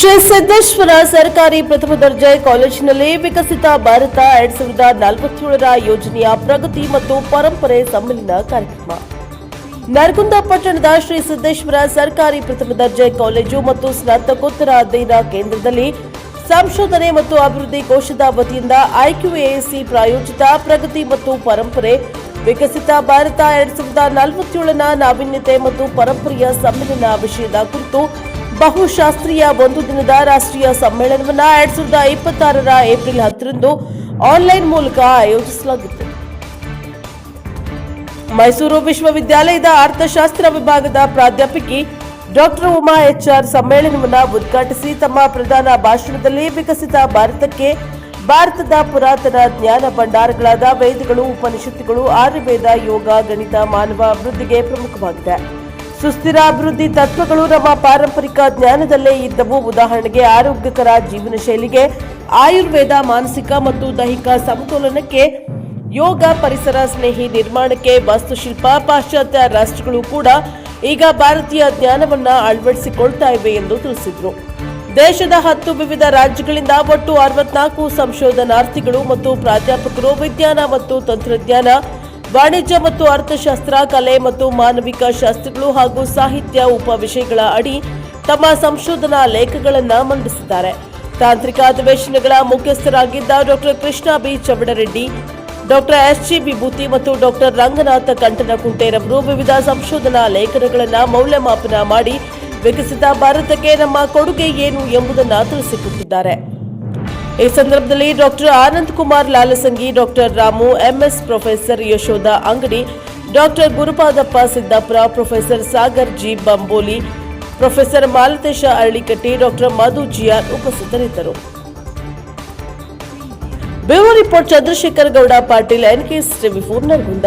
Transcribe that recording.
ಶ್ರೀ ಸಿದ್ದೇಶ್ವರ ಸರ್ಕಾರಿ ಪ್ರಥಮ ದರ್ಜೆ ಕಾಲೇಜಿನಲ್ಲಿ ವಿಕಸಿತ ಭಾರತ 2047ರ ಯೋಜನೆಯ ಪ್ರಗತಿ ಮತ್ತು ಪರಂಪರೆ ಸಮ್ಮೇಳನ ಕಾರ್ಯಕ್ರಮ. ನರಗುಂದ ಪಟ್ಟಣದ ಶ್ರೀ ಸಿದ್ದೇಶ್ವರ ಸರ್ಕಾರಿ ಪ್ರಥಮ ದರ್ಜೆ ಕಾಲೇಜು ಮತ್ತು ಸ್ನಾತಕೋತ್ತರ ಅಧ್ಯಯನ ಕೇಂದ್ರದಲ್ಲಿ ಸಂಶೋಧನೆ ಮತ್ತು ಅಭಿವೃದ್ಧಿ ಕೋಶದ ವತಿಯಿಂದ ಐಕ್ಯೂಎಸಿ ಪ್ರಾಯೋಜಿತ ಪ್ರಗತಿ ಮತ್ತು ಪರಂಪರೆ ವಿಕಸಿತ ಭಾರತ 2047ನ ನಾವೀನ್ಯತೆ ಮತ್ತು ಪರಂಪರೆಯ ಸಮ್ಮೇಳನ ವಿಷಯದ ಕುರಿತು ಬಹುಶಾಸ್ತ್ರೀಯ ಒಂದು ದಿನದ ರಾಷ್ಟ್ರೀಯ ಸಮ್ಮೇಳನವನ್ನು 2026ರ ಏಪ್ರಿಲ್ 10ರಂದು ಆನ್ಲೈನ್ ಮೂಲಕ ಆಯೋಜಿಸಲಾಗಿತ್ತು. ಮೈಸೂರು ವಿಶ್ವವಿದ್ಯಾಲಯದ ಅರ್ಥಶಾಸ್ತ್ರ ವಿಭಾಗದ ಪ್ರಾಧ್ಯಾಪಕಿ ಡಾಕ್ಟರ್ ಉಮಾ ಎಚ್ಆರ್ ಸಮ್ಮೇಳನವನ್ನು ಉದ್ಘಾಟಿಸಿ ತಮ್ಮ ಪ್ರಧಾನ ಭಾಷಣದಲ್ಲಿ ವಿಕಸಿತ ಭಾರತಕ್ಕೆ ಭಾರತದ ಪುರಾತನ ಜ್ಞಾನ ಭಂಡಾರಗಳಾದ ವೇದಗಳು, ಉಪನಿಷತ್ತುಗಳು, ಆಯುರ್ವೇದ, ಯೋಗ, ಗಣಿತ, ಮಾನವ ಅಭಿವೃದ್ಧಿಗೆ ಪ್ರಮುಖವಾಗಿದೆ. ಸುಸ್ಥಿರ ಅಭಿವೃದ್ಧಿ ತತ್ವಗಳು ನಮ್ಮ ಪಾರಂಪರಿಕ ಜ್ಞಾನದಲ್ಲೇ ಇದ್ದವು. ಉದಾಹರಣೆಗೆ ಆರೋಗ್ಯಕರ ಜೀವನ ಶೈಲಿಗೆ ಆಯುರ್ವೇದ, ಮಾನಸಿಕ ಮತ್ತು ದೈಹಿಕ ಸಮತೋಲನಕ್ಕೆ ಯೋಗ, ಪರಿಸರ ಸ್ನೇಹಿ ನಿರ್ಮಾಣಕ್ಕೆ ವಾಸ್ತುಶಿಲ್ಪ. ಪಾಶ್ಚಾತ್ಯ ರಾಷ್ಟ್ರಗಳು ಕೂಡ ಈಗ ಭಾರತೀಯ ಜ್ಞಾನವನ್ನ ಅಳವಡಿಸಿಕೊಳ್ತಾ ಇವೆ ಎಂದು ತಿಳಿಸಿದರು. ದೇಶದ 10 ವಿವಿಧ ರಾಜ್ಯಗಳಿಂದ ಒಟ್ಟು 64 ಸಂಶೋಧನಾರ್ಥಿಗಳು ಮತ್ತು ಪ್ರಾಧ್ಯಾಪಕರು ವಿಜ್ಞಾನ ಮತ್ತು ತಂತ್ರಜ್ಞಾನ, ವಾಣಿಜ್ಯ ಮತ್ತು ಅರ್ಥಶಾಸ್ತ್ರ, ಕಲೆ ಮತ್ತು ಮಾನವಿಕ ಶಾಸ್ತ್ರಗಳು ಹಾಗೂ ಸಾಹಿತ್ಯ ಉಪವಿಷಯಗಳ ಅಡಿ ತಮ್ಮ ಸಂಶೋಧನಾ ಲೇಖಗಳನ್ನು ಮಂಡಿಸಿದ್ದಾರೆ. ತಾಂತ್ರಿಕ ಅಧಿವೇಶನಗಳ ಮುಖ್ಯಸ್ಥರಾಗಿದ್ದ doctor Krishna B Chavadareddy, doctor S G. Vibhuti ಮತ್ತು ಡಾಕ್ಟರ್ ರಂಗನಾಥ ಕಂಠನಕುಂಟೆರವರು ವಿವಿಧ ಸಂಶೋಧನಾ ಲೇಖನಗಳನ್ನು ಮೌಲ್ಯಮಾಪನ ಮಾಡಿ ವಿಕಸಿತ ಭಾರತಕ್ಕೆ ನಮ್ಮ ಕೊಡುಗೆ ಏನು ಎಂಬುದನ್ನು ತಿಳಿಸಿಕೊಟ್ಟಿದ್ದಾರೆ. ಈ ಸಂದರ್ಭದಲ್ಲಿ doctor Anand Kumar Lalasangi, doctor Ramu M S, professor Yashodha Angadi, doctor Gurupadappa Siddapura, professor Sagar G Bamboli, professor Malatesha Aralikatti, doctor Madhu Jiyar ಉಪಸ್ಥಿತರಿದ್ದರು. Bureau report Chandrashekar Gowda Patil, NK 24 Nargund.